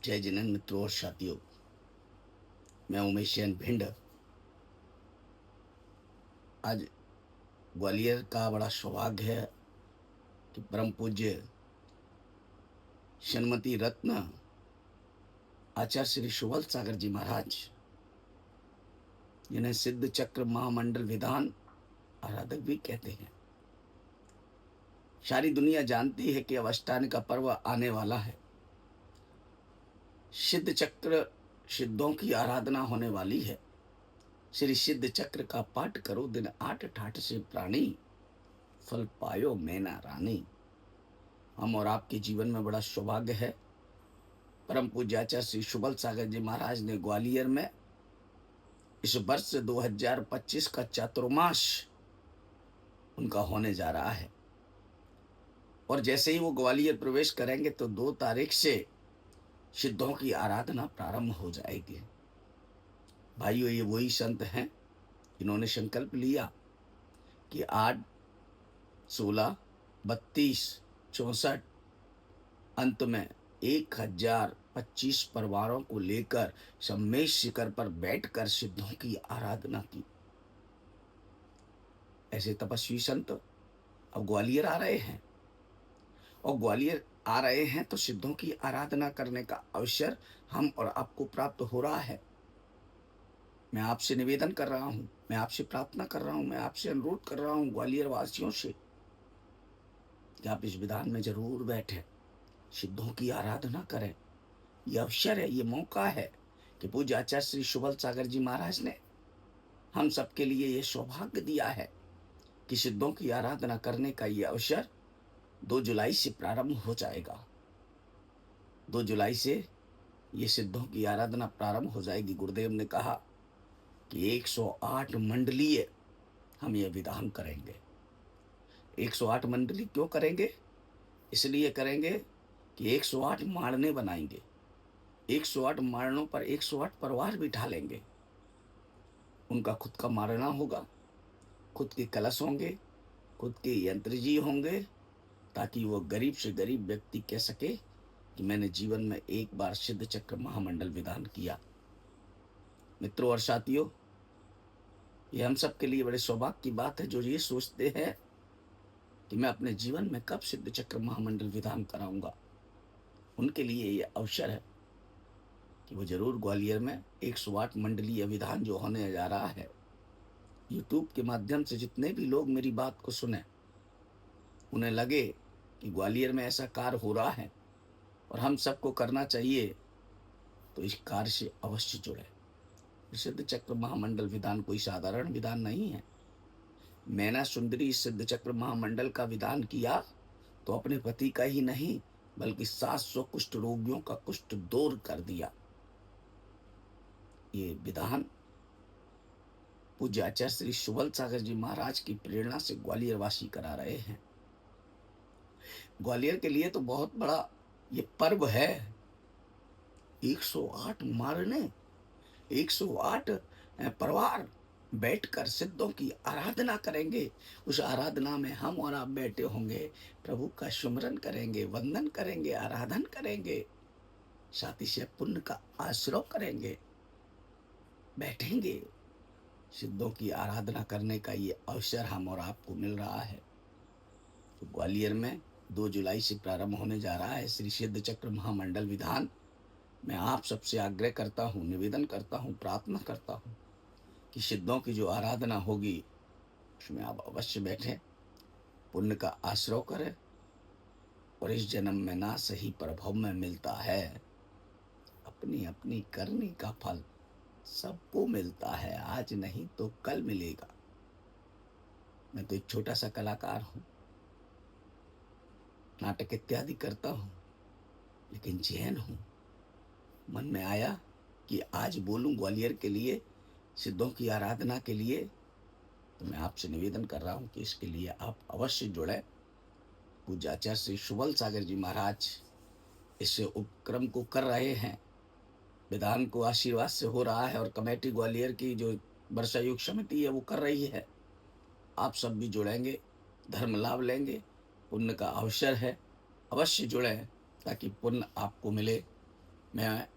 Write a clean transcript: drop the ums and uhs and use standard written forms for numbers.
जय जिनेन्द्र मित्रों और साथियों, मैं उमेश जैन भिंड। आज ग्वालियर का बड़ा सौभाग्य है कि परम पूज्य श्रीमती रत्न आचार्य श्री सुबल सागर जी महाराज, जिन्हें सिद्ध चक्र महामंडल विधान आराधक भी कहते हैं, सारी दुनिया जानती है कि अब अष्टानी का पर्व आने वाला है। सिद्ध चक्र सिद्धों की आराधना होने वाली है। श्री सिद्ध चक्र का पाठ करो दिन 8 ठाठ से प्राणी, फल पायो मैना रानी। हम और आपके जीवन में बड़ा सौभाग्य है। परम पूज्य आचार्य श्री सुबल सागर जी महाराज ने ग्वालियर में इस वर्ष 2025 का चातुर्मास उनका होने जा रहा है, और जैसे ही वो ग्वालियर प्रवेश करेंगे तो 2 तारीख से सिद्धों की आराधना प्रारंभ हो जाएगी। भाइयों, ये वही संत हैं जिन्होंने संकल्प लिया कि 8, 16, 32, 64 अंत में 1025 परिवारों को लेकर सम्मेश शिखर पर बैठकर सिद्धों की आराधना की। ऐसे तपस्वी संत अब ग्वालियर आ रहे हैं, और ग्वालियर आ रहे हैं तो सिद्धों की आराधना करने का अवसर हम और आपको प्राप्त हो रहा है। मैं आपसे निवेदन कर रहा हूं, मैं आपसे प्रार्थना कर रहा हूं, मैं आपसे अनुरोध कर रहा हूं ग्वालियर वासियों से कि आप इस विधान में जरूर बैठें, सिद्धों की आराधना करें। यह अवसर है, ये मौका है कि पूज्य आचार्य श्री सुबल सागर जी महाराज ने हम सबके लिए ये सौभाग्य दिया है कि सिद्धों की आराधना करने का ये अवसर 2 जुलाई से प्रारंभ हो जाएगा। 2 जुलाई से ये सिद्धों की आराधना प्रारंभ हो जाएगी। गुरुदेव ने कहा कि 108 मंडलीय हम ये विधान करेंगे। 108 मंडली क्यों करेंगे? इसलिए करेंगे कि 108 माड़ने बनाएंगे। 108 माड़नों पर 108 परिवार बिठा लेंगे। उनका खुद का मारना होगा, खुद के कलश होंगे, खुद के यंत्र जी होंगे, ताकि वो गरीब से गरीब व्यक्ति कह सके कि मैंने जीवन में एक बार सिद्ध चक्र महामंडल विधान किया। मित्रों और साथियों, ये हम सब के लिए बड़े सौभाग्य की बात है जो ये सोचते हैं कि मैं अपने जीवन में कब सिद्ध चक्र महामंडल विधान कराऊंगा। उनके लिए ये अवसर है कि वो जरूर ग्वालियर में 108 मंडलीय विधान जो होने जा रहा है, यूट्यूब के माध्यम से जितने भी लोग मेरी बात को सुने, उन्हें लगे कि ग्वालियर में ऐसा कार्य हो रहा है और हम सबको करना चाहिए, तो इस कार्य से अवश्य जुड़े। सिद्ध चक्र महामंडल विधान कोई साधारण विधान नहीं है। मैना सुंदरी सिद्ध चक्र महामंडल का विधान किया तो अपने पति का ही नहीं बल्कि 700 कुष्ठ रोगियों का कुष्ठ दूर कर दिया। ये विधान पूज्य आचार्य श्री सुबल सागर जी महाराज की प्रेरणा से ग्वालियर वासी करा रहे हैं। ग्वालियर के लिए तो बहुत बड़ा ये पर्व है। 108 मारने, 108 परिवार बैठकर सिद्धों की आराधना करेंगे। उस आराधना में हम और आप बैठे होंगे, प्रभु का सुमरन करेंगे, वंदन करेंगे, आराधन करेंगे, साथ ही से पुण्य का आश्रय करेंगे, बैठेंगे। सिद्धों की आराधना करने का ये अवसर हम और आपको मिल रहा है। तो ग्वालियर में 2 जुलाई से प्रारंभ होने जा रहा है श्री सिद्ध चक्र महामंडल विधान। मैं आप सबसे आग्रह करता हूँ, निवेदन करता हूँ, प्रार्थना करता हूँ कि सिद्धों की जो आराधना होगी उसमें आप अवश्य बैठें, पुण्य का आश्रय करें, और इस जन्म में ना सही प्रभव में मिलता है, अपनी अपनी करनी का फल सबको मिलता है, आज नहीं तो कल मिलेगा। मैं तो एक छोटा सा कलाकार हूँ, नाटक इत्यादि करता हूँ, लेकिन जैन हूँ। मन में आया कि आज बोलूं ग्वालियर के लिए, सिद्धों की आराधना के लिए। तो मैं आपसे निवेदन कर रहा हूं कि इसके लिए आप अवश्य जुड़े। पूज्य आचार्य श्री सुबल सागर जी महाराज इस उपक्रम को कर रहे हैं, विधान को आशीर्वाद से हो रहा है, और कमेटी ग्वालियर की जो वर्षा युग समिति है वो कर रही है। आप सब भी जुड़ेंगे, धर्म लाभ लेंगे, पुण्य का अवसर है। अवश्य जुड़ें ताकि पुण्य आपको मिले, मैं